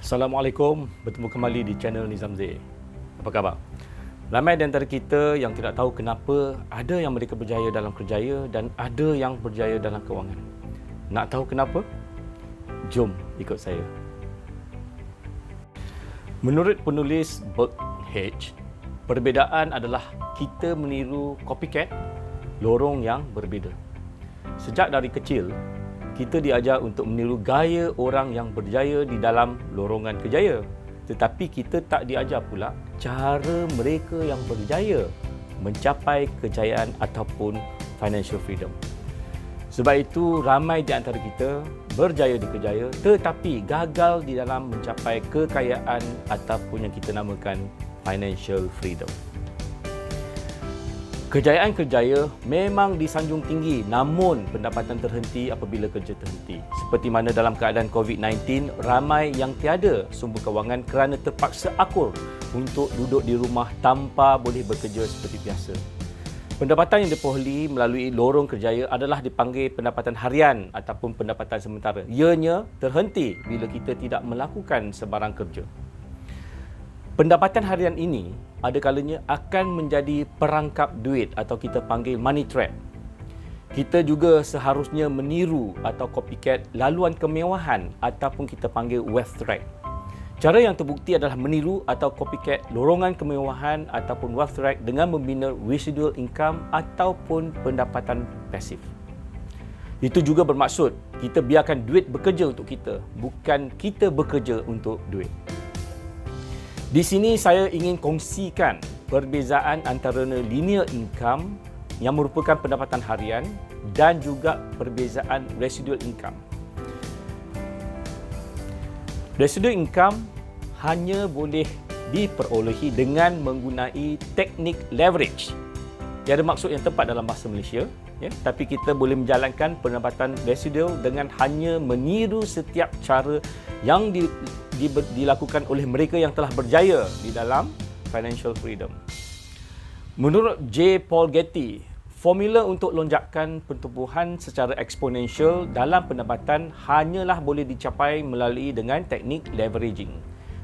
Assalamualaikum, bertemu kembali di channel Nizam Z. Apa khabar? Ramai di antara kita yang tidak tahu kenapa ada yang mereka berjaya dalam kerjaya dan ada yang berjaya dalam kewangan. Nak tahu kenapa? Jom ikut saya. Menurut penulis Bert H, perbezaan adalah kita meniru copycat lorong yang berbeza. Sejak dari kecil, kita diajar untuk meniru gaya orang yang berjaya di dalam lorongan kerjaya. Tetapi kita tak diajar pula cara mereka yang berjaya mencapai kejayaan ataupun financial freedom. Sebab itu ramai di antara kita berjaya di kerjaya tetapi gagal di dalam mencapai kekayaan ataupun yang kita namakan financial freedom. Kejayaan kerjaya memang disanjung tinggi namun pendapatan terhenti apabila kerja terhenti. Seperti mana dalam keadaan COVID-19, ramai yang tiada sumber kewangan kerana terpaksa akur untuk duduk di rumah tanpa boleh bekerja seperti biasa. Pendapatan yang diperoleh melalui lorong kerjaya adalah dipanggil pendapatan harian ataupun pendapatan sementara. Ianya terhenti bila kita tidak melakukan sebarang kerja. Pendapatan harian ini ada kalanya akan menjadi perangkap duit atau kita panggil money trap. Kita juga seharusnya meniru atau copycat laluan kemewahan ataupun kita panggil wealth trap. Cara yang terbukti adalah meniru atau copycat lorongan kemewahan ataupun wealth trap dengan membina residual income ataupun pendapatan pasif. Itu juga bermaksud kita biarkan duit bekerja untuk kita, bukan kita bekerja untuk duit. Di sini saya ingin kongsikan perbezaan antara linear income yang merupakan pendapatan harian dan juga perbezaan residual income. Residual income hanya boleh diperolehi dengan menggunakan teknik leverage. Tiada maksud yang tepat dalam bahasa Malaysia, ya, tapi kita boleh menjalankan pendapatan residual dengan hanya meniru setiap cara yang dilakukan oleh mereka yang telah berjaya di dalam financial freedom. Menurut J. Paul Getty, formula untuk lonjakan pertumbuhan secara eksponensial dalam pendapatan hanyalah boleh dicapai melalui dengan teknik leveraging.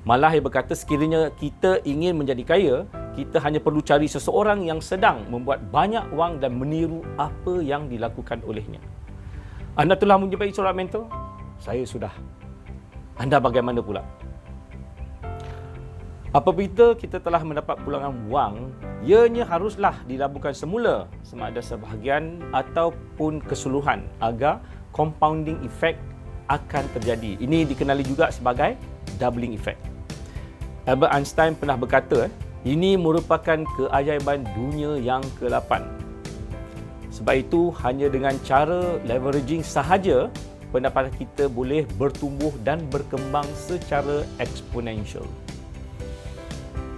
Malah ia berkata sekiranya kita ingin menjadi kaya, kita hanya perlu cari seseorang yang sedang membuat banyak wang dan meniru apa yang dilakukan olehnya. Anda telah menjumpai seorang mentor? Saya sudah. Anda bagaimana pula? Apabila kita telah mendapat pulangan wang, ianya haruslah dilaburkan semula sama ada sebahagian ataupun keseluruhan agar compounding effect akan terjadi. Ini dikenali juga sebagai doubling effect. Albert Einstein pernah berkata, ini merupakan keajaiban dunia yang ke-8. Sebab itu, hanya dengan cara leveraging sahaja, pendapatan kita boleh bertumbuh dan berkembang secara eksponensial.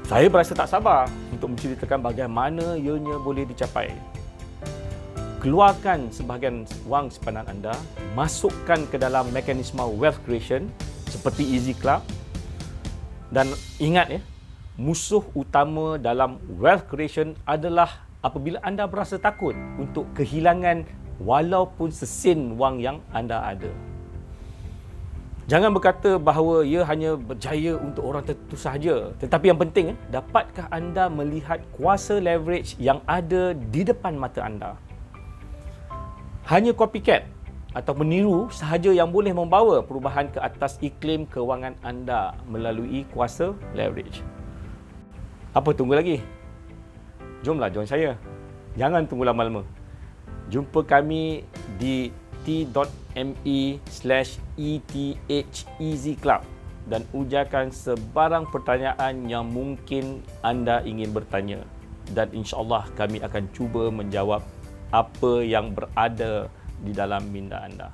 Saya berasa tak sabar untuk menceritakan bagaimana ianya boleh dicapai. Keluarkan sebahagian wang simpanan anda, masukkan ke dalam mekanisme wealth creation seperti Easy Club dan ingat ya, musuh utama dalam wealth creation adalah apabila anda berasa takut untuk kehilangan walaupun sesen wang yang anda ada. Jangan berkata bahawa ia hanya berjaya untuk orang tertentu sahaja. Tetapi yang penting, dapatkah anda melihat kuasa leverage yang ada di depan mata anda? Hanya copycat atau meniru sahaja yang boleh membawa perubahan ke atas iklim kewangan anda melalui kuasa leverage. Apa tunggu lagi? Jomlah join saya. Jangan tunggu lama-lama. Jumpa kami di t.me/ETH Easy Club dan ujarkan sebarang pertanyaan yang mungkin anda ingin bertanya dan insya-Allah kami akan cuba menjawab apa yang berada di dalam minda anda.